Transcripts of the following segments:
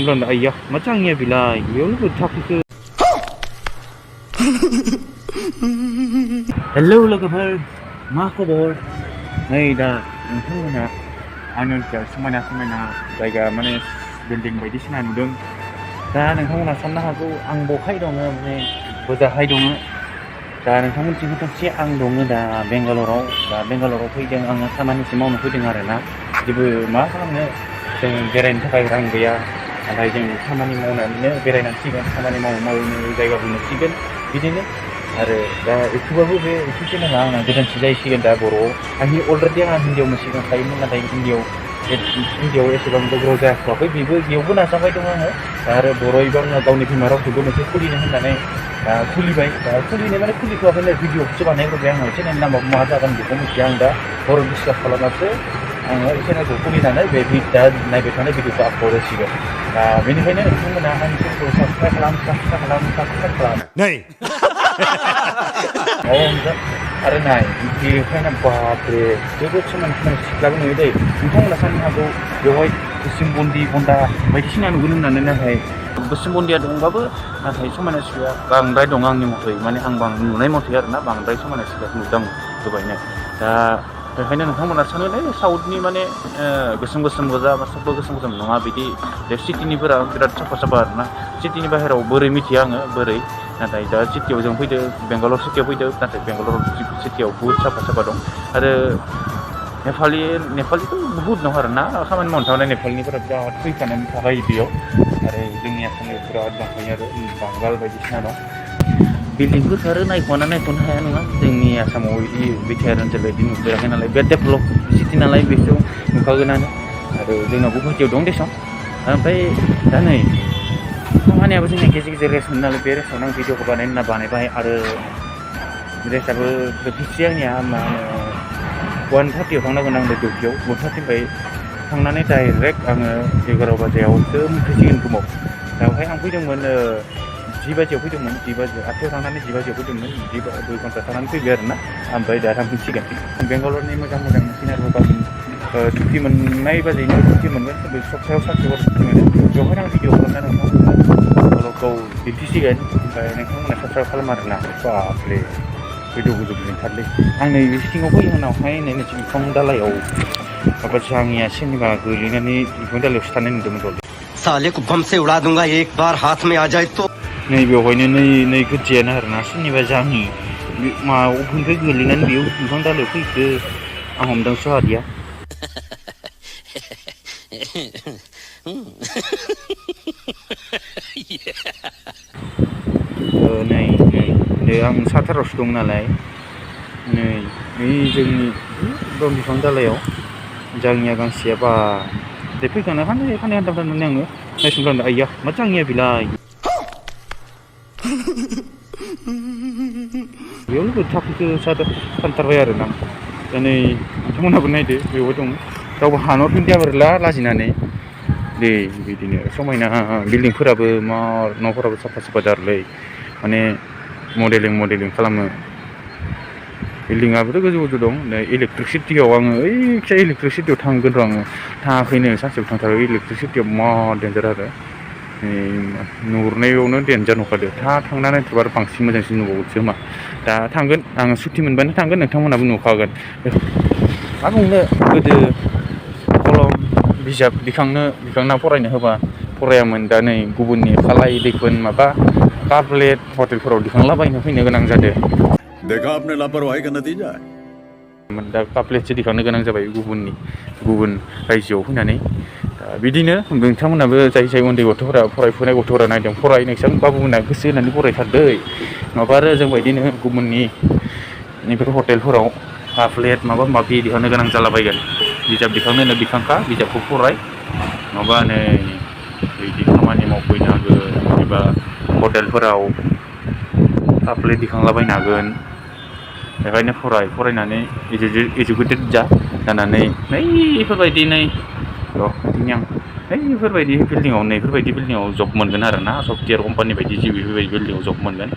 Ayah, macamnya bilai. Dia lu tapi ke. Hello लोगोफोर मा खबर नै दा नोंथांमोना आंनि ओनसोलाव समायना जायगा माने बिल्डिं बायदिसिना नुदों दा नोंथांमोना साननो हागौ आं बहाय दङ माने बोजाहाय दङ दा नोंथांमोनथिं खोथासे आं दङ दा बेंगालराव फैदों आङो खामानिसो मावनो फैदों आरोना जेबो मा खालामनो जों बेरायनो थाखाय रां गैया नाथाय जों खामानि मावनानैनो बेरायनांसिगोन खामानि मावनो जायगाबो नुसिगोन बिदिनो आरो दा एसेबाबो बे एसे चेनेला आंना गोदानसो जाहैसिगोन दा बर'आव आंनि अलरेडि आंहा हिन्दीयाव सिगांखायोमोन नाथाय हिन्दीयाव एसेबां गोब्राब जाथ'वाखै बेयावबो नाजाबाय दं आङो दा आरो बर'यैबो आङो गावनि बिमा रावखौबो मोनसे खुलिनो होननानै दा खुलिबाय दा खुलिनो माने खुलिथ'वाखैनो भिडिअखौसो बानायग्रोबाय आङो चेनेलनि नामाबो मा जागोन बेखौ मिथिया आं दा बर' डिसकास खालामनासो आङो चेनेलखौ खुलिनानै बे दा नायबाय थानाय भिडिअखौ आपल'ड होसिगोन दा बेनिखायनो नोंथांमोना आंनि चेनेलखौ साबसक्राइब खालाम नै आरो नाय बेखायनो बाब्रे जोबोद समायना सिख्लाबो नुयो दै नोंथांमोना साननो हागौ बेवहाय गोसोम बन्दा बायदिसिना नुगोन होननानै नाथाय गोसोम बन्दिया दंबाबो नाथाय समायना सिख्लाया बांद्राय दं आंनि मथै माने आं नुनाय मथै आरोना बांद्राय समायना सिख्लाखौ नुदों गोबायनो दा बेखायनो नोंथांमोना सानो साउथनि माने गोसोम गोजा बा सबबो गोसोम नङा बिदि सिटिनिफोरा बिराद साफा आरोना सिटिनि बाहेराव बोरै मिथिया आङो बोरै नाथाय दा सिटियाव जों फैदो बेंगालर सिटियाव फैदो नाथाय बेंगालर सिटियाव बुहुद साफा दं आरो नेपालिथ' बुहुद दं आरोना खामानि मावनो थांनाय नेपालनिफोरा बिराद फैखानानै थाखायो बेयाव आरो जोंनि आसामाव बिराद दंखायो आरो बांगाल बायदिसिना दं बिल्डिंफोरखौ आरो नायख'नो हाया नङा जोंनि आसामाव बिदि बिटिआर ओनसोल बायदि नुफेराखै नालाय बे डेभेलप सिटि नालाय बेखौ नुखागोनानो आरो जोंनावबो गुवाहाटियाव दं देसं ओमफ्राय दा नै खामानियाबो जोंनिया गेजेर रेस्ट मोनो नालाय बे रेस्टआवनो आं भिडिअखौ बानायबाय आरो रेस्टआबो जोबनोसै आंनिया मा होनो 1:30 थांनांगोन आं डिउटियाव 1:30 थांनानै डाइरेक्ट आङो 11 बाजियावसो मोनफैसिगोन रुमाव बेवहाय आं फैदोंमोन 10 बाजियाव फैदोंमोन 10 बाजियाव 8:00 थांनानै 10 बाजियाव फैदोंमोन 2 घन्टा थानानै फैबाय आरोना ओमफ्राय दा थांफिनसिगोन बेंगालरनि मोजां सिनारिखौ गाबोन छुट्टि मोननाय बाजिनो छुट्टि मोनगोन बे सप्तायाव सानसेबाबो छुट्टि मोनो बेवहायनो आं भिडिअ खालामनानै नोंथांमोनखौ दिन्थिसिगोन ओमफ्राय नोंथांमोना साबस्क्राइब खालाम आरोना बापरे गोजौ लिंथारलै आं नै सिङाव फैयो उनावहाय नै मोनसे बिफां दालायाव माबा जाङिया सोरनिबा गोलैनानै बिफां दालायावसो थानाय नुदोंमोन र' साले को बम से उड़ा दूंगा एक बार हाथ में आ जाए तो नै बेवहायनो नै गोदियानो आरोना सोरनिबा जाङि माबानिफ्राय गोलैनानै बेयाव बिफां दालायाव फैखो आं हमदांस' हादिया नै आं साथारावसो दं नालाय नै जोंनि एकदम बिफां दालायाव जाङिया गांसेया बा फैखानो खाननै खानथाम थानानै आङो नायसनग्लांदों आइया मा जाङिया बिलाय बेयावनो थाखोखौ सानथारबाय आरोना दा नै नोंथांमोनहाबो नायदो बेवहाय दं रावबो हानहरफिनदिया बोरैला लाजिनानै दे बिदिनो समायना बिल्डिंफोराबो न'फोराबो साफा जारलै माने मडेलिं खालामो बिल्डिङाबोथ' गोजौ दं इलेक्ट्रिसिटियाव आङो इलेक्ट्रिसिटियाव थांगोन र' आङो थाङाखैनो सानसेयाव थांथारो इलेक्ट्रिसिटियाव मा डेन्जार आरो नुहुरनायावनो डेन्जार नुखादो थांनानै नायथारबा आरो बांसिन मोजांसिन नुबावोसो मा दा थांगोन आङो सुटि मोनबानो थांगोन नोंथांमोनहाबो नुखागोन मा बुंनो गोदो कलम बिजाब दिखांना फरायनो होबा फरायामोन दा नै गुबुननि खालाय दैफोन माबा काप प्लेट हटेलफोराव दिखांलाबायनो फैनो गोनां जादों देखा आपने लापरवाही का नतीजा है दा काप प्लेटसो दिखांनो गोनां जाबाय गुबुन रायजोआव फैनानै बिदिनो नोंथांमोनाबो जाय उन्दै गथ'फोरा फरायफुनाय गथ'फोरा नायदों नोंसोर बाबुमोना गोसो होनानै फरायथारदै नङाबा आरो जों बायदिनो गुबुननि बेफोर हटेलफोराव काप प्लेट माबा माबि दिखांनो गोनां जालाबायगोन बिजाब दिखांनो दिखांखा बिजाबखौ फराय नङाबा नै बिदि खामानि मावफैनो हागोन एबा हटेलफोराव काप प्लेट दिखांलाबायनो हागोन बेखायनो फरायनानै इडुकेटेड जानानै बेफोरबायदि बेफोरबायदि बिल्डिङाव जब मोनगोन आरो ना सफ्टवेयार कम्पानि बायदि बेफोरबायदि बिल्डिङाव जब मोनगोन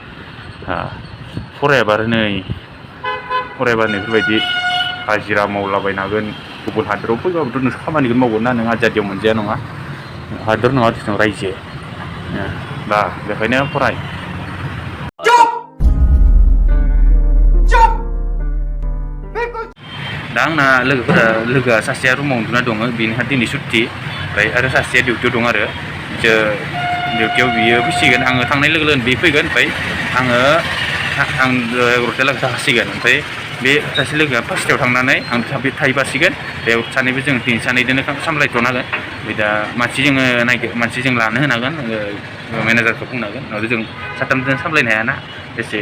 फरायाबा बेफोरबायदि हाजिरा मावलाबायनो हागोन गुबुन हादोराव फैबाबोथ' नोंसोर खामानिखौ मावगोन ना नों आजादियाव मोनजाया नङा हादर नङा जों रायजो दा बेखायनो फराय दा आंना लोगोआ सासेया रुमाव उन्दुना दङ बिनिहा दिनै सुट्टि ओमफ्राय आरो सासेया डिउटियाव दं आरो डिउटियाव बियो फैसिगोन आङो थांनाय लोगो लोगोनो बे फैगोन ओमफ्राय आं 11 लागै थासिगोन ओमफ्राय बे सासे लोगोआ 5थायाव थांनानै आं थाहैबासिगोन बे सानैबो जों दिनै सानैजोंनो सामलायथ'नो हागोन ओमफ्राय दा मानसि जों लानो होनांगोन मेनेजारखौ बुंनो हागोन नङाबा जों साथामजों सामलायनो हायाना एसे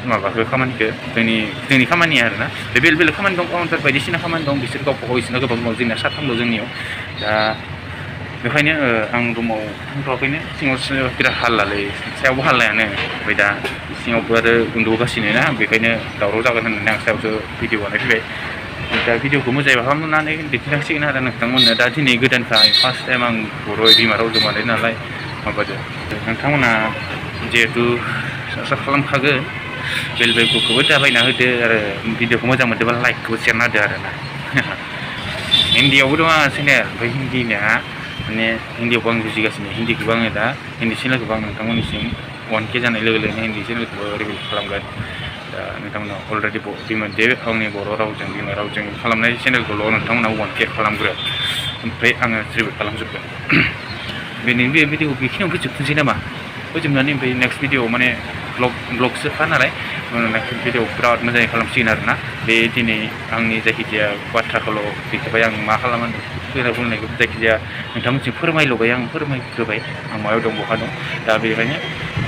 माबाखौ खामानिखौ जोंनि खामानिया आरोना बे बेलेग खामानि दं काउन्टार बायदिसिना खामानि दं बिसोर गावबा गाव बिसोरना गोबां दं जोंना साथामल' जोंनियाव दा बेखायनो आं रुमाव थांथ'वाखैनो सिङाव बिराद हाल्लालै सायावबो हाल्लायानो ओमफ्राय दा सिङावबो आरो उन्दुगासिनो ना बेखायनो दावराव जागोन होननानै आं सायावसो भिडिअ बानायफैबाय दा भिडिअखौ मोजाङै खालामनानै दिन्थिनांसिगोन आरो नोंथांमोननो दा दिनै गोदानखाय फार्स्ट टाइम आं बर' बिमा रावजों बानाय नालाय माबादो नोंथांमोना जिहेथु साबस्क्राइब खालामखागोन बेल बेलखौबो दाबायना होदो आरो भिडिअखौ मोजां मोनदोंबा लाइकखौबो सेरना होदो आरो ना हिन्दीयावबो दं आंहा चेनेल ओमफ्राय हिन्दीना माने हिन्दीयावबो आं बुजिगासिनो हिन्दीखौबो आङो दा हिन्दी चेनेलखौबो आं नोंथांमोननिसिम 1K जानाय लोगो लोगोनो हिन्दी चेनेलखौबो रिभिल खालामगोन दा नोंथांमोना अलरेडि बे आंनि बर' रावजों बिमा रावजों खालामनाय चेनेलखौल' नोंथांमोना 1K खालामग्रो ओमफ्राय आङो रिभिल खालामजोबगोन बेनि बे भिडिअखौ बेखिनियाव फोजोबनोसै नामा फोजोबनानै ओमफ्राय नेक्स्ट भिडिअ माने ब्लगसोखा नालाय नेक्स्ट भिडिअ बिराद मोजाङै खालामसिगोन आरोना बे दिनै आंनि जायखिजाया बाथ्राखौल' बेखौबाय आं मा खालामनांगौ बुंनायखौ जायखिजाया नोंथांमोनसिम फोरमायल'बाय आं फोरमायग्रोबाय आं मायाव दं बहा दं दा बेखायनो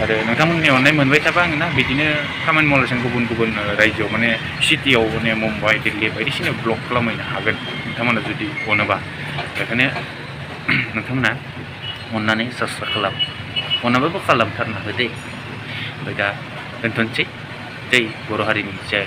आरो नोंथांमोननि अननाय मोनबाय थाबा आङो ना बिदिनो खामानि मावगासिनो गुबुन रायजोआव माने सिटियाव माने मुम्बाइ दिल्ली बायदिसिना ब्लग खालामहैनो हागोन नोंथांमोना जुदि अनोबा बेखायनो नोंथांमोना अननानै साबस्क्राइब खालाम अनाबाबो खालामथारना हो दे ओमफ्राय दा दोनथ'नोसै जै बर' हारिनि जय